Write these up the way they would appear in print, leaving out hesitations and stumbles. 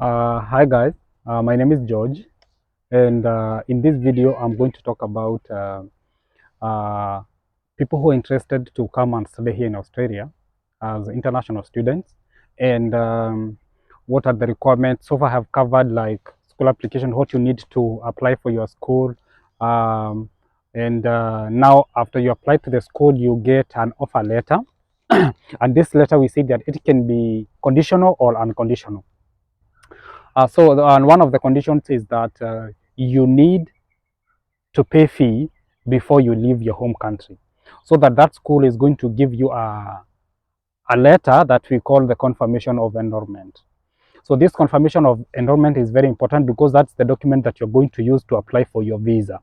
Hi guys, my name is George, and in this video I'm going to talk about uh, people who are interested to come and study here in Australia as international students, and what are the requirements. So far I have covered like school application, what you need to apply for your school, um, and now after you apply to the school you get an offer letter, and this letter we say that it can be conditional or unconditional. And one of the conditions is that you need to pay fee before you leave your home country, so that school is going to give you a letter that we call the confirmation of enrollment. So this confirmation of enrollment is very important because that's the document that you're going to use to apply for your visa.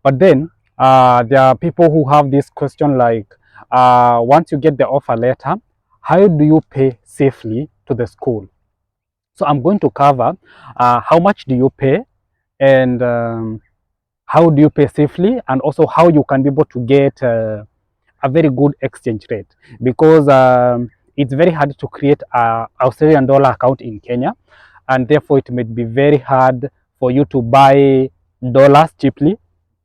But then there are people who have this question like, once you get the offer letter, how do you pay safely to the school? So I'm going to cover how much do you pay, and how do you pay safely, and also how you can be able to get a very good exchange rate, because it's very hard to create a Australian dollar account in Kenya, and therefore it may be very hard for you to buy dollars cheaply,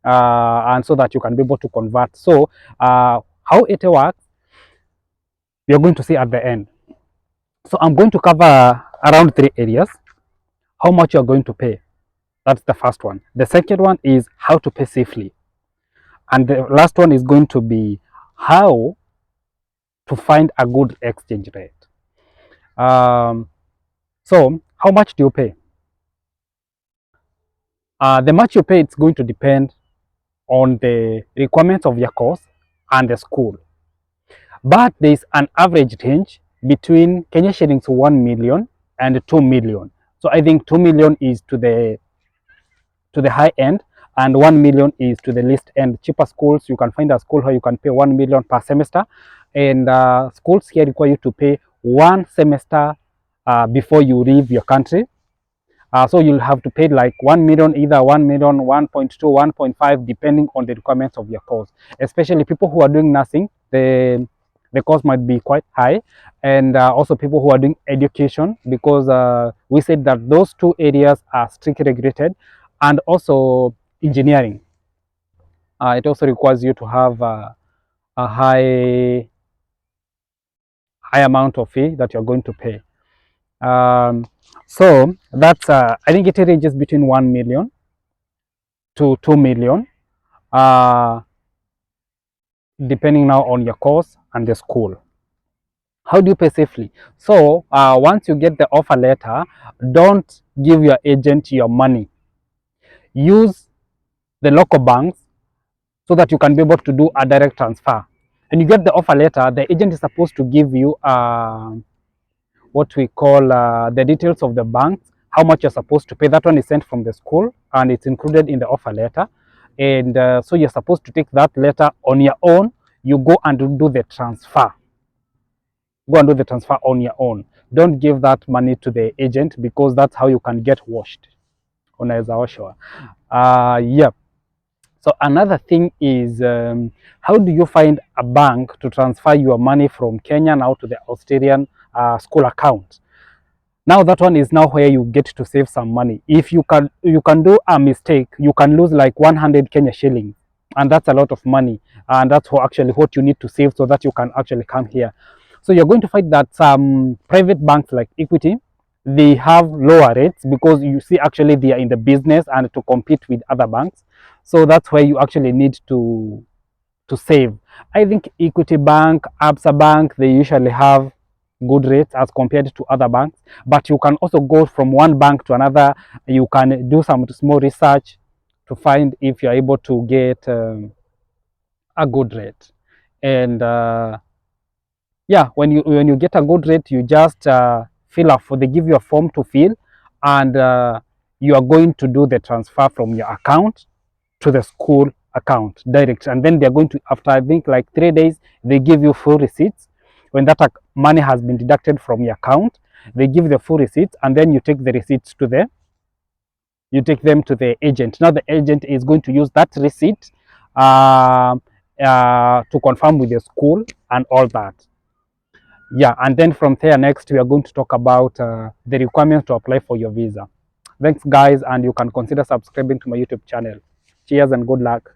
and so that you can be able to convert. So how it works, you're going to see at the end. So I'm going to cover around 3 areas. How much you're going to pay, that's the first one. The second one is how to pay safely. And the last one is going to be how to find a good exchange rate. So how much do you pay? The much you pay, it's going to depend on the requirements of your course and the school. But there is an average range between Kenya shillings 1 million and 2 million. So I think 2 million is to the high end, and 1 million is to the least end. Cheaper schools, you can find a school where you can pay 1 million per semester, and schools here require you to pay one semester before you leave your country. So you'll have to pay like 1 million, either 1 million, 1.2, 1.5, depending on the requirements of your course. Especially people who are doing nursing, the cost might be quite high, and also people who are doing education, because we said that those two areas are strictly regulated, and also engineering. It also requires you to have a high amount of fee that you're going to pay. So that's I think it ranges between 1 million to 2 million, uh, depending now on your course and the school. How do you pay safely? So once you get the offer letter, don't give your agent your money. Use the local banks so that you can be able to do a direct transfer. And you get the offer letter, the agent is supposed to give you what we call the details of the bank, how much you're supposed to pay. That one is sent from the school and it's included in the offer letter. And so you're supposed to take that letter on your own. You go and do the transfer. Go and do the transfer on your own. Don't give that money to the agent, because that's how you can get washed. Yeah. So another thing is, how do you find a bank to transfer your money from Kenya now to the Australian school account? Now that one is now where you get to save some money. If you can do a mistake, you can lose like 100 Kenya shillings, and that's a lot of money, and that's actually what you need to save so that you can actually come here. So you're going to find that some private banks like Equity, they have lower rates, because you see actually they are in the business and to compete with other banks. So that's where you actually need to save. I think Equity Bank, Absa Bank, they usually have good rates as compared to other banks, but you can also go from one bank to another. You can do some small research to find if you're able to get a good rate. And yeah, when you get a good rate, you just fill up for, they give you a form to fill, and you are going to do the transfer from your account to the school account direct, and then they're going to, after I think like 3 days, they give you full receipts. When that money has been deducted from your account, they give the full receipts, and then you take the receipts to the agent. Now the agent is going to use that receipt to confirm with the school and all that. Yeah, and then from there next we are going to talk about the requirements to apply for your visa. Thanks guys, and you can consider subscribing to my YouTube channel. Cheers and good luck.